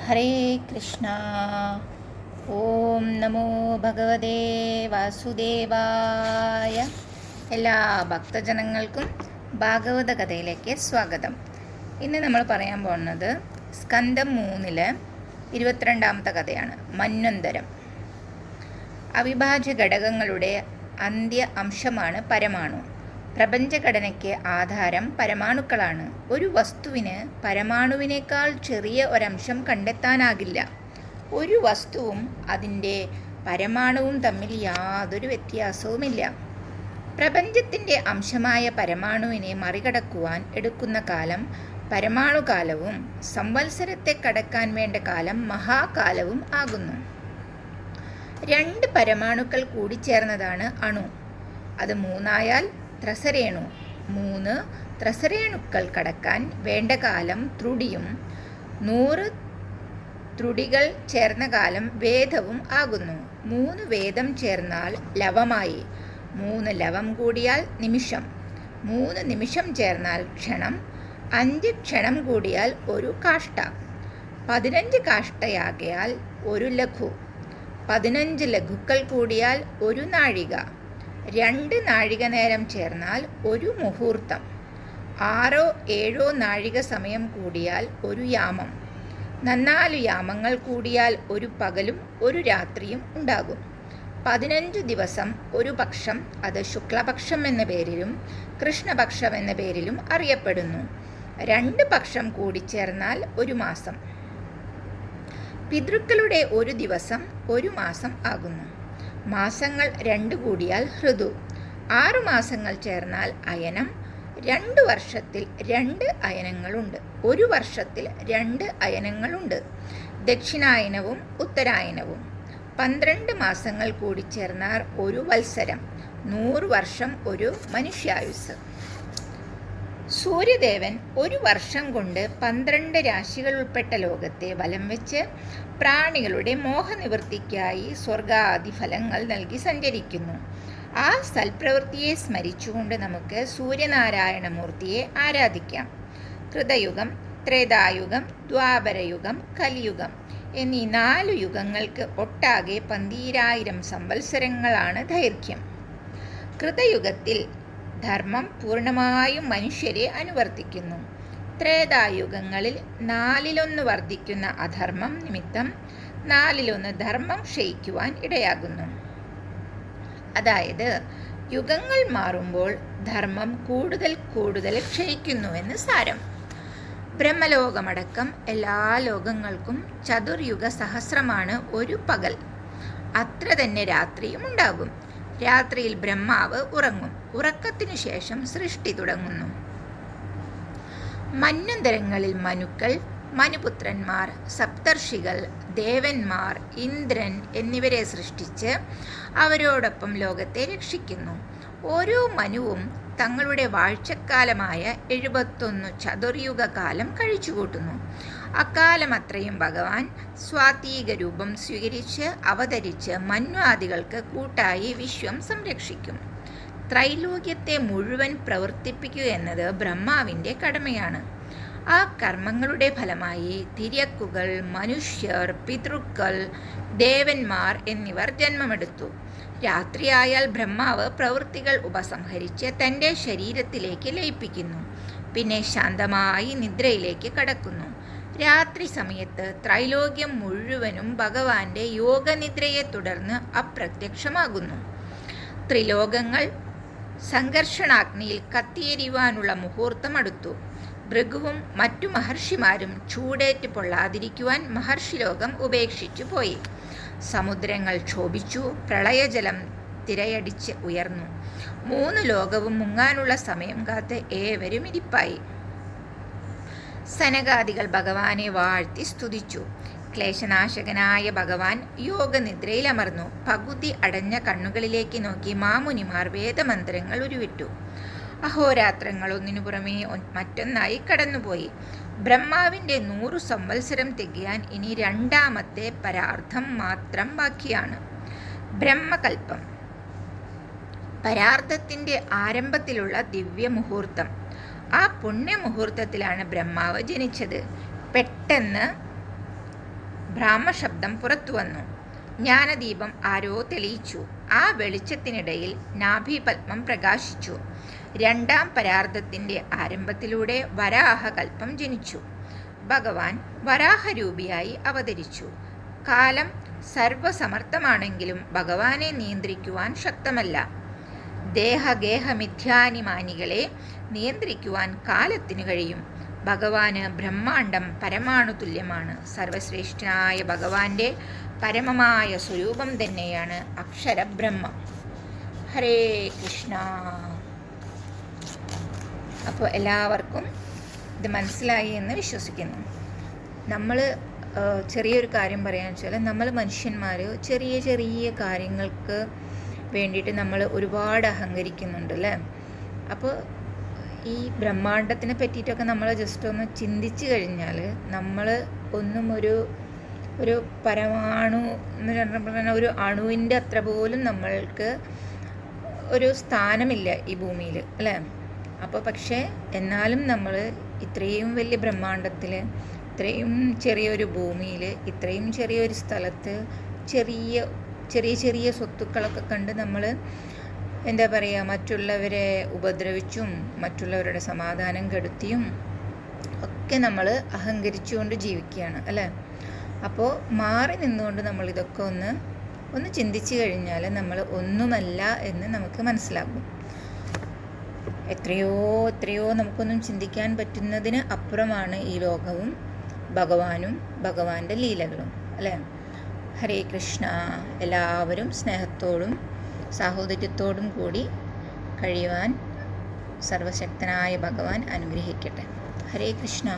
ഹരേ കൃഷ്ണ. ഓം നമോ ഭഗവതേ വാസുദേവായ. എല്ലാ ഭക്തജനങ്ങൾക്കും ഭാഗവത കഥയിലേക്ക് സ്വാഗതം. ഇന്ന് നമ്മൾ പറയാൻ പോകുന്നത് സ്കന്ധം 3 22ാമത്തെ കഥയാണ്, മന്വന്തരം. അവിഭാജ്യ ഘടകങ്ങളുടെ അന്ത്യ അംശമാണ് പരമാണു. പ്രപഞ്ചഘടനയ്ക്ക് ആധാരം പരമാണുക്കളാണ്. ഒരു വസ്തുവിന് പരമാണുവിനേക്കാൾ ചെറിയ ഒരംശം കണ്ടെത്താനാകില്ല. ഒരു വസ്തുവും അതിൻ്റെ പരമാണുവും തമ്മിൽ യാതൊരു വ്യത്യാസവുമില്ല. പ്രപഞ്ചത്തിൻ്റെ അംശമായ പരമാണുവിനെ മറികടക്കുവാൻ എടുക്കുന്ന കാലം പരമാണുകാലവും സംവത്സരത്തെ കടക്കാൻ വേണ്ട കാലം മഹാകാലവും ആകുന്നു. 2 പരമാണുക്കൾ കൂടിച്ചേർന്നതാണ് അണു. അത് 3 ആയാൽ ത്രസരേണു. 3 ത്രസരേണുക്കൾ കടക്കാൻ വേണ്ട കാലം ത്രുടിയും 100 ത്രുടികൾ ചേർന്ന കാലം വേദവും ആകുന്നു. 3 വേദം ചേർന്നാൽ ലവമായി. 3 ലവം കൂടിയാൽ നിമിഷം. 3 നിമിഷം ചേർന്നാൽ ക്ഷണം. 5 ക്ഷണം കൂടിയാൽ ഒരു കാഷ്ട. 15 കാഷ്ടയാകയാൽ ഒരു ലഘു. 15 ലഘുക്കൾ കൂടിയാൽ ഒരു നാഴിക. 2 നാഴിക നേരം ചേർന്നാൽ ഒരു മുഹൂർത്തം. 6 7 നാഴിക സമയം കൂടിയാൽ ഒരു യാമം. 4 യാമങ്ങൾ കൂടിയാൽ ഒരു പകലും ഒരു രാത്രിയും ഉണ്ടാകും. 15 ദിവസം ഒരു പക്ഷം, അത് ശുക്ലപക്ഷം എന്ന പേരിലും കൃഷ്ണപക്ഷം എന്ന പേരിലും അറിയപ്പെടുന്നു. 2 പക്ഷം കൂടിച്ചേർന്നാൽ ഒരു മാസം. പിതൃക്കളുടെ ഒരു ദിവസം ഒരു മാസം ആകുന്നു. മാസങ്ങൾ 2 കൂടിയാൽ ഋതു. 6 മാസങ്ങൾ ചേർന്നാൽ അയനം. 2 വർഷത്തിൽ 2 അയനങ്ങളുണ്ട്. ഒരു വർഷത്തിൽ 2 അയനങ്ങളുണ്ട്, ദക്ഷിണായനവും ഉത്തരായനവും. 12 മാസങ്ങൾ കൂടിച്ചേർന്നാൽ ഒരു വത്സരം. 100 വർഷം ഒരു മനുഷ്യായുസ്. സൂര്യദേവൻ ഒരു വർഷം കൊണ്ട് 12 രാശികൾ ഉൾപ്പെട്ട ലോകത്തെ വലം വെച്ച് പ്രാണികളുടെ മോഹനിവൃത്തിക്കായി സ്വർഗാദി ഫലങ്ങൾ നൽകി സഞ്ചരിക്കുന്നു. ആ സൽപ്രവൃത്തിയെ സ്മരിച്ചുകൊണ്ട് നമുക്ക് സൂര്യനാരായണമൂർത്തിയെ ആരാധിക്കാം. കൃതയുഗം, ത്രേതായുഗം, ദ്വാപരയുഗം, കലിയുഗം എന്നീ 4 യുഗങ്ങൾക്ക് ഒട്ടാകെ 12,000 സംവത്സരങ്ങളാണ് ദൈർഘ്യം. കൃതയുഗത്തിൽ ധർമ്മം പൂർണ്ണമായും മനുഷ്യരെ അനുവർത്തിക്കുന്നു. ത്രേതായുഗങ്ങളിൽ 4/1 വർദ്ധിക്കുന്ന അധർമ്മം നിമിത്തം 4/1 ധർമ്മം ക്ഷയിക്കുവാൻ ഇടയാകുന്നു. അതായത് യുഗങ്ങൾ മാറുമ്പോൾ ധർമ്മം കൂടുതൽ കൂടുതൽ ക്ഷയിക്കുന്നുവെന്ന് സാരം. ബ്രഹ്മലോകമടക്കം എല്ലാ ലോകങ്ങൾക്കും ചതുർയുഗ സഹസ്രമാണ് ഒരു പകൽ. അത്ര തന്നെ രാത്രിയും ഉണ്ടാകും. രാത്രിയിൽ ബ്രഹ്മാവ് ഉറങ്ങും. ഉറക്കത്തിനു ശേഷം സൃഷ്ടി തുടങ്ങുന്നു. മന്വന്തരങ്ങളിൽ മനുക്കൾ, മനുപുത്രന്മാർ, സപ്തർഷികൾ, ദേവന്മാർ, ഇന്ദ്രൻ എന്നിവരെ സൃഷ്ടിച്ച് അവരോടൊപ്പം ലോകത്തെ രക്ഷിക്കുന്നു. ഓരോ മനുവും തങ്ങളുടെ വാഴ്ചക്കാലമായ 71 ചതുർയുഗ കാലം കഴിച്ചുകൂട്ടുന്നു. അക്കാലം അത്രയും ഭഗവാൻ സ്വാതീക രൂപം സ്വീകരിച്ച് അവതരിച്ച് മന്വാദികൾക്ക് കൂട്ടായി വിശ്വം സംരക്ഷിക്കും. ത്രൈലോക്യത്തെ മുഴുവൻ പ്രവർത്തിപ്പിക്കുക എന്നത് ബ്രഹ്മാവിൻ്റെ കടമയാണ്. ആ കർമ്മങ്ങളുടെ ഫലമായി തിര്യക്കുകൾ, മനുഷ്യർ, പിതൃക്കൾ, ദേവന്മാർ എന്നിവർ ജന്മമെടുത്തു. രാത്രിയായാൽ ബ്രഹ്മാവ് പ്രവൃത്തികൾ ഉപസംഹരിച്ച് തൻ്റെ ശരീരത്തിലേക്ക് ലയിപ്പിക്കുന്നു. പിന്നെ ശാന്തമായി നിദ്രയിലേക്ക് കടക്കുന്നു. രാത്രി സമയത്ത് ത്രൈലോക്യം മുഴുവനും ഭഗവാന്റെ യോഗനിദ്രയെ തുടർന്ന് അപ്രത്യക്ഷമാകുന്നു. ത്രിലോകങ്ങൾ സംഘർഷണാഗ്നിയിൽ കത്തിയെരിയുവാനുള്ള മുഹൂർത്തം അടുത്തു. ഭൃഗുവും മറ്റു മഹർഷിമാരും ചൂടേറ്റ് പൊള്ളാതിരിക്കുവാൻ മഹർഷിലോകം ഉപേക്ഷിച്ചു പോയി. സമുദ്രങ്ങൾ ക്ഷോഭിച്ചു. പ്രളയജലം തിരയടിച്ച് ഉയർന്നു. 3 ലോകവും മുങ്ങാനുള്ള സമയം കാത്ത് ഏവരും ഇരിപ്പായി. സനകാദികൾ ഭഗവാനെ വാഴ്ത്തി സ്തുതിച്ചു. ക്ലേശനാശകനായ ഭഗവാൻ യോഗനിദ്രയിലമർന്നു. പകുതി അടഞ്ഞ കണ്ണുകളിലേക്ക് നോക്കി മാമുനിമാർ വേദമന്ത്രങ്ങൾ ഉരുവിട്ടു. അഹോരാത്രങ്ങൾ ഒന്നിനു പുറമേ മറ്റൊന്നായി കടന്നുപോയി. ബ്രഹ്മാവിൻ്റെ 100 സംവത്സരം തികയാൻ ഇനി 2ാമത്തെ പരാർത്ഥം മാത്രം ബാക്കിയാണ്, ബ്രഹ്മകൽപ്പം. പരാർത്ഥത്തിൻ്റെ ആരംഭത്തിലുള്ള ദിവ്യമുഹൂർത്തം. ആ പുണ്യമുഹൂർത്തത്തിലാണ് ബ്രഹ്മാവ് ജനിച്ചത്. പെട്ടെന്ന് ബ്രാഹ്മശബ്ദം പുറത്തു വന്നു. ജ്ഞാനദീപം ആരോ തെളിയിച്ചു. ആ വെളിച്ചത്തിനിടയിൽ നാഭീപത്മം പ്രകാശിച്ചു. രണ്ടാം പരാർദ്ധത്തിൻ്റെ ആരംഭത്തിലൂടെ വരാഹകൽപ്പം ജനിച്ചു. ഭഗവാൻ വരാഹരൂപിയായി അവതരിച്ചു. കാലം സർവസമർത്ഥമാണെങ്കിലും ഭഗവാനെ നിയന്ത്രിക്കുവാൻ ശക്തമല്ല. ദേഹഗേഹമിഥ്യാനിമാനികളെ നിയന്ത്രിക്കുവാൻ കാലത്തിനു കഴിയും. ഭഗവാന് ബ്രഹ്മാണ്ടം പരമാണു തുല്യമാണ്. സർവശ്രേഷ്ഠനായ ഭഗവാന്റെ പരമമായ സ്വരൂപം തന്നെയാണ് അക്ഷരബ്രഹ്മം. ഹരേ കൃഷ്ണ. അപ്പോൾ എല്ലാവർക്കും ഇത് മനസ്സിലായി എന്ന് വിശ്വസിക്കുന്നു. നമ്മൾ ചെറിയൊരു കാര്യം പറയാന്ന് വെച്ചാൽ, നമ്മൾ മനുഷ്യന്മാർ ചെറിയ ചെറിയ കാര്യങ്ങൾക്ക് വേണ്ടിയിട്ട് നമ്മൾ ഒരുപാട് അഹങ്കരിക്കുന്നുണ്ട് അല്ലേ. അപ്പോൾ ഈ ബ്രഹ്മാണ്ടത്തിനെ പറ്റിയിട്ടൊക്കെ നമ്മൾ ജസ്റ്റ് ഒന്ന് ചിന്തിച്ച് കഴിഞ്ഞാൽ, നമ്മൾ ഒന്നും ഒരു പരമാണു എന്ന് പറഞ്ഞാൽ ഒരു അണുവിൻ്റെ അത്ര പോലും നമ്മൾക്ക് ഒരു സ്ഥാനമില്ല ഈ ഭൂമിയിൽ അല്ലേ. അപ്പോൾ പക്ഷേ എന്നാലും നമ്മൾ ഇത്രയും വലിയ ബ്രഹ്മാണ്ടത്തിൽ, ഇത്രയും ചെറിയൊരു ഭൂമിയിൽ, ഇത്രയും ചെറിയൊരു സ്ഥലത്ത് ചെറിയ ചെറിയ സ്വത്തുക്കളൊക്കെ കണ്ട് നമ്മൾ എന്താ പറയുക, മറ്റുള്ളവരെ ഉപദ്രവിച്ചും മറ്റുള്ളവരുടെ സമാധാനം കെടുത്തിയും ഒക്കെ നമ്മൾ അഹങ്കരിച്ചുകൊണ്ട് ജീവിക്കുകയാണ് അല്ലേ. അപ്പോൾ മാറി നിന്നുകൊണ്ട് നമ്മൾ ഇതൊക്കെ ഒന്ന് ചിന്തിച്ചു കഴിഞ്ഞാൽ നമ്മൾ ഒന്നുമല്ല എന്ന് നമുക്ക് മനസ്സിലാകും. എത്രയോ നമുക്കൊന്നും ചിന്തിക്കാൻ പറ്റുന്നതിന് അപ്പുറമാണ് ഈ ലോകവും ഭഗവാനും ഭഗവാന്റെ ലീലകളും അല്ലേ. ഹരേ കൃഷ്ണ. എല്ലാവരും സ്നേഹത്തോടും സാഹോദര്യത്തോടും കൂടി കഴിയുവാൻ സർവശക്തനായ ഭഗവാൻ അനുഗ്രഹിക്കട്ടെ. ഹരേ കൃഷ്ണ.